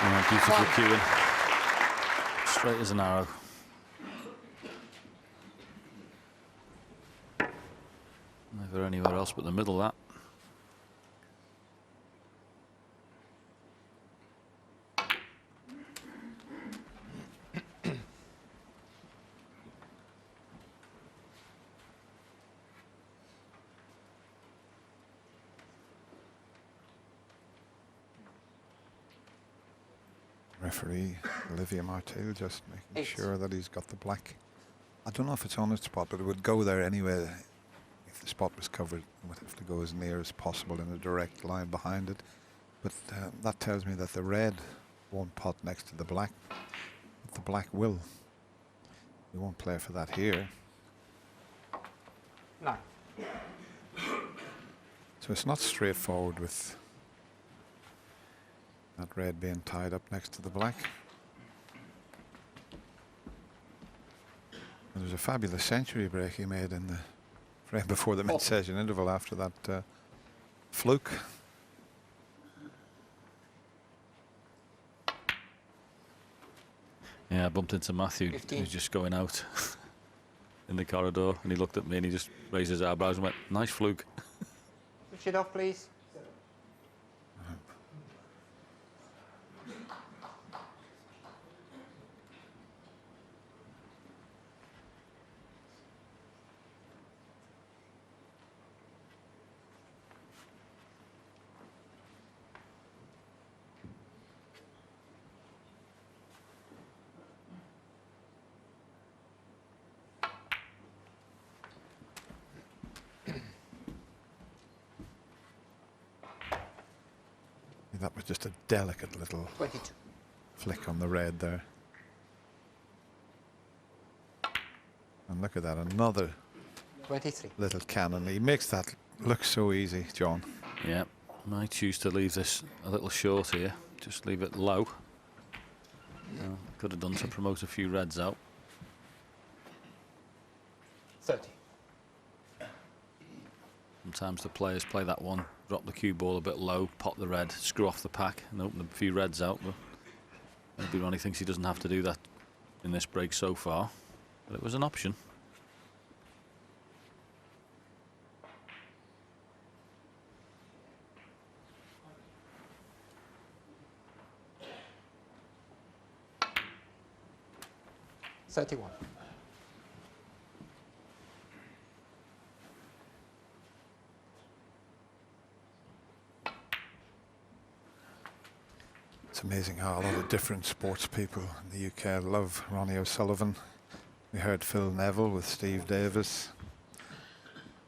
Yeah, beautiful cueing. Straight as an arrow. Never anywhere else but the middle, that. Referee Olivier Marteel just making sure that he's got the black. I don't know if it's on its spot, but it would go there anyway. If the spot was covered, it would have to go as near as possible in a direct line behind it. But that tells me that the red won't pot next to the black. But the black will. We won't play for that here. No. So it's not straightforward with that red being tied up next to the black. And there's a fabulous century break he made in the frame before the mid-session interval after that fluke. Yeah, I bumped into Matthew. 15. He was just going out in the corridor, and he looked at me and he just raised his eyebrows and went, "Nice fluke." Switch it off, please. That was just a delicate little 22. flick on the red there. And look at that, another 23. little cannon. He makes that look so easy, John. Yeah, I might choose to leave this a little short here. Just leave it low. Could have done to promote a few reds out. 30. Sometimes the players play that one, drop the cue ball a bit low, pop the red, screw off the pack and open a few reds out. But maybe Ronnie thinks he doesn't have to do that in this break so far, but it was an option. $31. It's amazing how a lot of different sports people in the UK love Ronnie O'Sullivan. We heard Phil Neville with Steve Davis,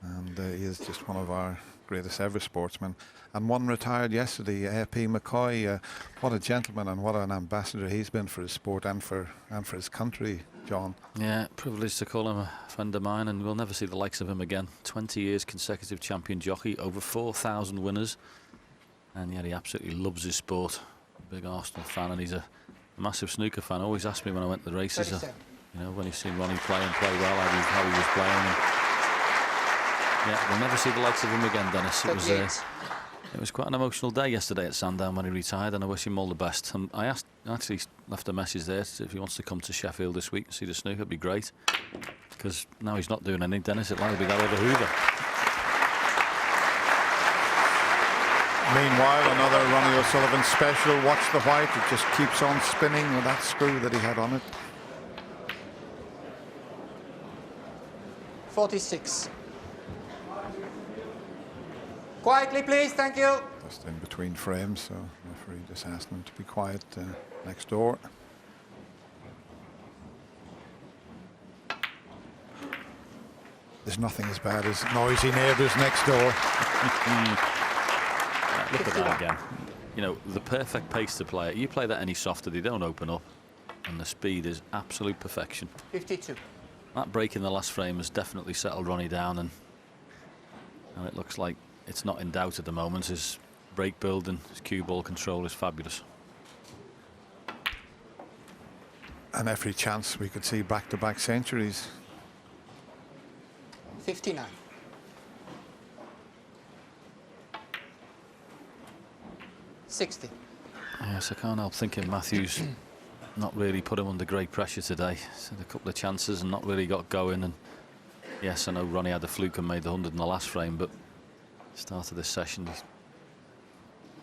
and he is just one of our greatest ever sportsmen. And one retired yesterday, A.P. McCoy. What a gentleman and what an ambassador he's been for his sport and for his country, John. Yeah, privileged to call him a friend of mine, and we'll never see the likes of him again. 20 years consecutive champion jockey, over 4,000 winners, and yet he absolutely loves his sport. Big Arsenal fan, and he's a massive snooker fan. Always asked me when I went to the races, you know, when he's seen Ronnie play and play well, how he was playing. And yeah, we'll never see the likes of him again, Dennis. It was quite an emotional day yesterday at Sandown when he retired, and I wish him all the best. And I actually left a message there if he wants to come to Sheffield this week and see the snooker, it'd be great. Because now he's not doing anything, Dennis, it'll either be that or the Hoover. Meanwhile, another Ronnie O'Sullivan special. Watch the white. It just keeps on spinning with that screw that he had on it. 46. Quietly, please. Thank you. Just in between frames, so the referee just asked him to be quiet next door. There's nothing as bad as noisy neighbours next door. Look at that again. You know, the perfect pace to play it. You play that any softer, they don't open up. And the speed is absolute perfection. 52. That break in the last frame has definitely settled Ronnie down, and it looks like it's not in doubt at the moment. His break build and his cue ball control is fabulous. And every chance we could see back-to-back centuries. 59. 60. Yes, I can't help thinking Matthews not really put him under great pressure today. He's had a couple of chances and not really got going. And yes, I know Ronnie had a fluke and made the 100 in the last frame, but start of this session, he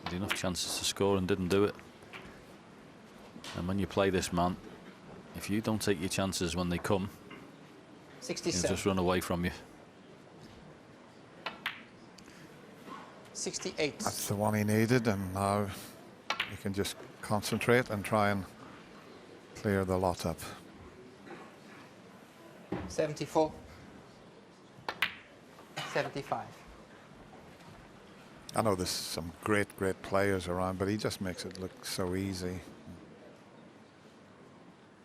had enough chances to score and didn't do it. And when you play this man, if you don't take your chances when they come, 67. he'll just run away from you. 68. That's the one he needed, and now he can just concentrate and try and clear the lot up. 74. 75. I know there's some great players around, but he just makes it look so easy.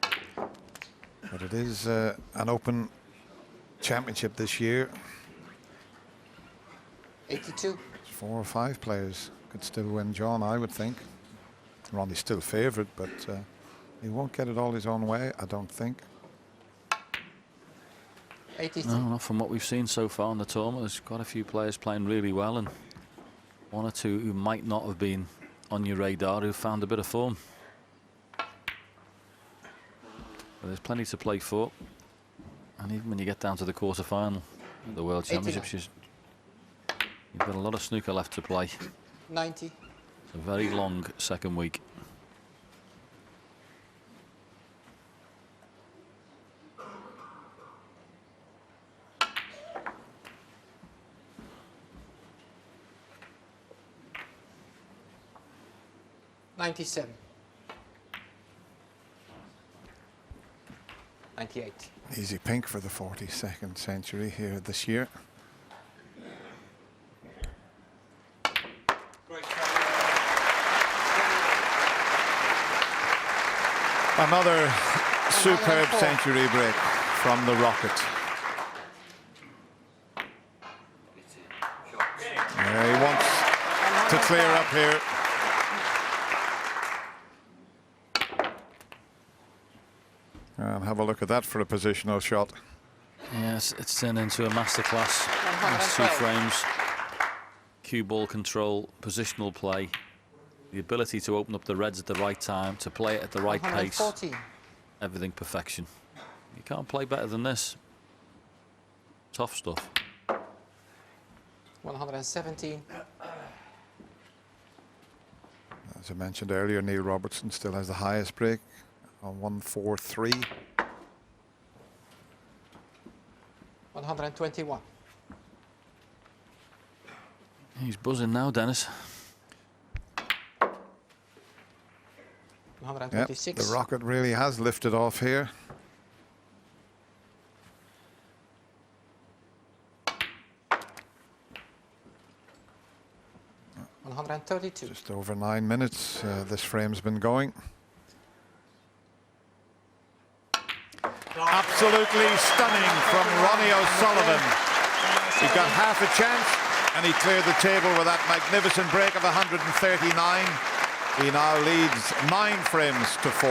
But it is an open championship this year. 82. 4 or 5 players could still win, John, I would think. Ronnie's still favoured, but he won't get it all his own way, I don't think. 83. No, not from what we've seen so far in the tournament. There's quite a few players playing really well, and one or two who might not have been on your radar who found a bit of form. But there's plenty to play for, and even when you get down to the quarter-final at the World Championships, you've got a lot of snooker left to play. 90. It's a very long second week. $97. 98. Easy pink for the 42nd century here this year. Another superb century break from the Rocket. Yeah, he wants to clear up here. And have a look at that for a positional shot. Yes, it's turned into a masterclass. Last 2 frames. Cue ball control, positional play, the ability to open up the reds at the right time, to play it at the right pace. 114. Everything perfection. You can't play better than this. Tough stuff. 117. As I mentioned earlier, Neil Robertson still has the highest break on 143. 121. He's buzzing now, Dennis. 126. Yep, the Rocket really has lifted off here. $132. Just over 9 minutes this frame's been going. Absolutely stunning from Ronnie O'Sullivan. He got half a chance and he cleared the table with that magnificent break of 139. He now leads 9 frames to 4.